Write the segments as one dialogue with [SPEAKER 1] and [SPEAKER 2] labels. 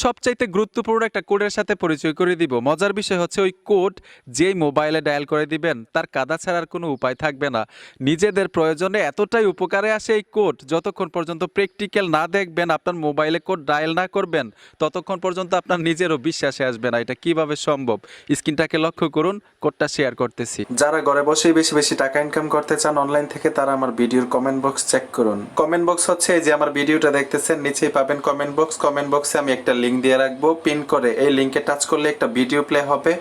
[SPEAKER 1] সবচাইতে গুরুত্বপূর্ণ একটা কোডের সাথে পরিচয় করে দিব। মজার বিষয় হচ্ছে ওই কোড যেই মোবাইলে ডায়াল করে দিবেন তার কাদা ছাড়ার কোনো উপায় থাকবে না। নিজেদের প্রয়োজনে এতটাই উপকারে আসে এই কোড, যতক্ষণ পর্যন্ত প্র্যাকটিক্যাল না দেখবেন, আপনার মোবাইলে কোড ডায়াল না করবেন, ততক্ষণ পর্যন্ত আপনার নিজেরও বিশ্বাসে আসবে না এটা কিভাবে সম্ভব। স্ক্রিনটাকে লক্ষ্য করুন, কোডটা শেয়ার করতেছি। যারা ঘরে বসেই বেশি বেশি টাকা ইনকাম করতে চান অনলাইন থেকে, তারা আমার ভিডিওর কমেন্ট বক্স চেক করুন। কমেন্ট বক্স হচ্ছে এই যে আমার ভিডিওটা দেখতেছেন, নিচেই পাবেন কমেন্ট বক্স। কমেন্ট বক্সে আমি একটা লিঙ্ক দিয়ে রাখবো, পিন করে এই লিঙ্কে টাচ করলে একটা ভিডিও প্লে হবে।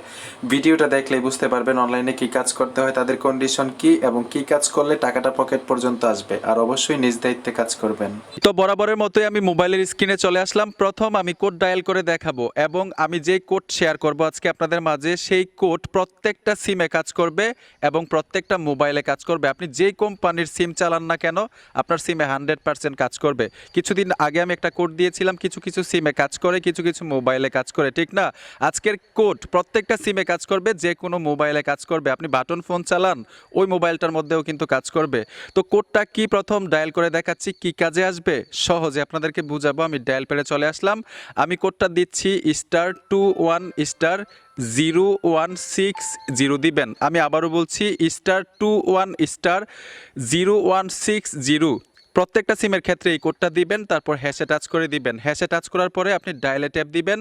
[SPEAKER 1] ভিডিওটা দেখলেই বুঝতে পারবেন অনলাইনে কি কাজ করতে হয়, তাদের কন্ডিশন কি এবং কি কাজ করলে টাকাটা পকেট পর্যন্ত আসবে। আর অবশ্যই নিজ দায়িত্বে কাজ করবেন। তো বরাবরের মতোই আমি মোবাইলের স্ক্রিনে চলে আসলাম। প্রথম আমি কোড ডায়াল করে দেখাবো এবং আমি যে কোড শেয়ার করব আজকে আপনাদের মাঝে, সেই কোড প্রত্যেকটা সিমে কাজ করবে এবং প্রত্যেকটা মোবাইলে কাজ করবে। আপনি যেই কোম্পানির সিম চালান না কেন, আপনার সিমে 100% কাজ করবে। কিছুদিন আগে আমি একটা কোড দিয়েছিলাম, কিছু কিছু সিমে কাজ করে, কিছু কিছু মোবাইলে কাজ করে, ঠিক না? আজকের কোড প্রত্যেকটা সিমে কাজ করবে, যে কোনো মোবাইলে কাজ করবে। আপনি বাটন ফোন চালান, ওই মোবাইলটার মধ্যেও কিন্তু কাজ করবে। তো কোডটা কি প্রথম ডায়াল করে দেখাচ্ছি, কি কাজে আসবে সহজে আপনাদেরকে বুঝাবো। আমি ডায়াল পেরে চলে আসলাম। আমি কোডটা দিচ্ছি *21*0160 দিবেন। আমি আবারও বলছি *21*0160। প্রত্যেকটা সিমের ক্ষেত্রে এই কোডটা দিবেন, তারপর হ্যাশে টাচ করে দিবেন। হ্যাশে টাচ করার পরে আপনি ডায়ালে ট্যাপ দিবেন।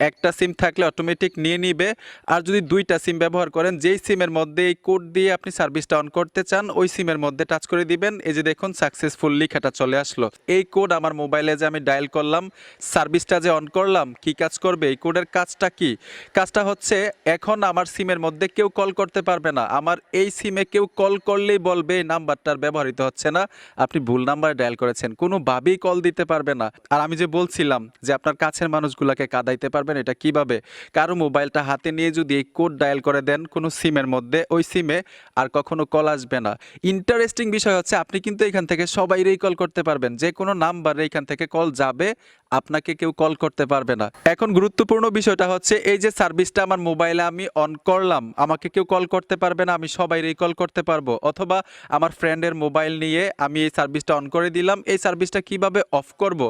[SPEAKER 1] একটা সিম থাকলে অটোমেটিক নিয়ে নিবে। আর যদি দুইটা সিম ব্যবহার করেন, যেই সিমের মধ্যে এই কোড দিয়ে আপনি সার্ভিসটা অন করতে চান, ওই সিমের মধ্যে টাচ করে দিবেন। এই যে দেখুন সাকসেসফুল লেখাটা চলে আসলো। এই কোড আমার মোবাইলে যে আমি ডায়াল করলাম, সার্ভিসটা যে অন করলাম, কি কাজ করবে, এই কোডের কাজটা কি? কাজটা হচ্ছে এখন আমার সিমের মধ্যে কেউ কল করতে পারবে না। আমার এই সিমে কেউ কল করলেই বলবে এই নাম্বারটার ব্যবহৃত হচ্ছে না, আপনি ভুল নাম্বার ডায়াল করেছেন। কোনোভাবেই কল দিতে পারবে না। আর আমি যে বলছিলাম যে আপনার কাছের মানুষগুলোকে কাঁদাইতে পারবেন, এটা কিভাবে? কারো মোবাইলটা হাতে নিয়ে যদি এই কোড ডায়াল করে দেন কোনো সিমের মধ্যে, ওই সিমে আর কখনো কল আসবে না। ইন্টারেস্টিং বিষয় হচ্ছে আপনি কিন্তু এখান থেকে সবাইরেই কল করতে পারবেন, যে কোনো নাম্বারে এখান থেকে কল যাবে, আপনাকে কেউ কল করতে পারবে না। এখন গুরুত্বপূর্ণ বিষয়টা হচ্ছে এই যে সার্ভিসটা আমার মোবাইলে আমি অন করলাম, আমাকে কেউ কল করতে পারবে না, আমি সবাইরেই কল করতে পারবো। অথবা আমার ফ্রেন্ডের মোবাইল নিয়ে আমি এই সার্ভিসটা অন করে দিলাম। এই সার্ভিসটা কিভাবে অফ করব?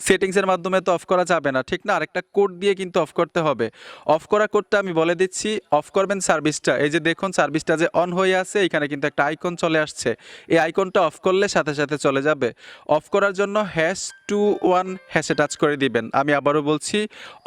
[SPEAKER 1] সেটিংসের মাধ্যমে তো অফ করা যাবে না, ঠিক না? আরেকটা কোড দিয়ে কিন্তু অফ করতে হবে। অফ করা কোডটা আমি বলে দিচ্ছি। অফ করবেন সার্ভিসটা, এই যে দেখুন সার্ভিসটা যে অন হয়ে আছে, এখানে কিন্তু একটা আইকন চলে আসছে। এই আইকনটা অফ করলে সাথে সাথে চলে যাবে। অফ করার জন্য #21 হ্যাশে টাচ করে দিবেন। আমি আবারও বলছি,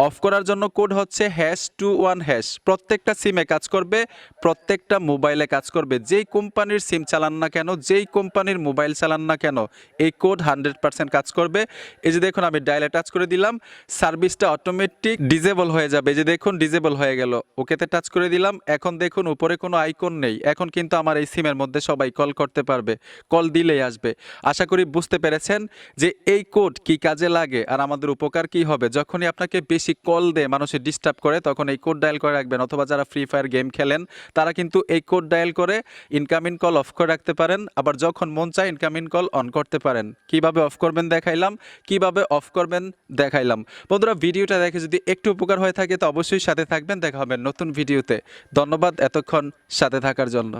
[SPEAKER 1] অফ করার জন্য কোড হচ্ছে #21#। প্রত্যেকটা সিমে কাজ করবে, প্রত্যেকটা মোবাইলে কাজ করবে। যেই কোম্পানির সিম চালান না কেন, যেই কোম্পানির মোবাইল চালান না কেন, এই কোড 100% কাজ করবে। এই যে দেখুন আমি ডায়ালে টাচ করে দিলাম, সার্ভিসটা অটোমেটিক ডিজেবল হয়ে যাবে। এই যে দেখুন ডিজেবল হয়ে গেল। ওকেতে টাচ করে দিলাম। এখন দেখুন উপরে কোনো আইকন নেই। এখন কিন্তু আমার এই সিমের মধ্যে সবাই কল করতে পারবে, কল দিলেই আসবে। আশা করি বুঝতে পেরেছেন যে এই কোড কি কাজে লাগে আর আমাদের উপকার কি হবে। যখনই আপনাকে বেশি কল দেয়, মানুষের ডিস্টার্ব করে, তখন এই কোড ডায়াল করে রাখবেন। অথবা যারা ফ্রি ফায়ার গেম খেলেন, তারা কিন্তু এই কোড ডায়াল করে ইনকামিং কল অফ করে রাখতে পারেন। আবার যখন মন চায় ইনকামিং কল অন করতে পারেন। কিভাবে অফ করবেন দেখাইলাম, কিভাবে অফ করবেন দেখাইলাম। বন্ধুরা, ভিডিওটা দেখে যদি একটু উপকার হয়ে থাকে তো অবশ্যই সাথে থাকবেন। দেখা হবে নতুন ভিডিওতে। ধন্যবাদ এতক্ষণ সাথে থাকার জন্য।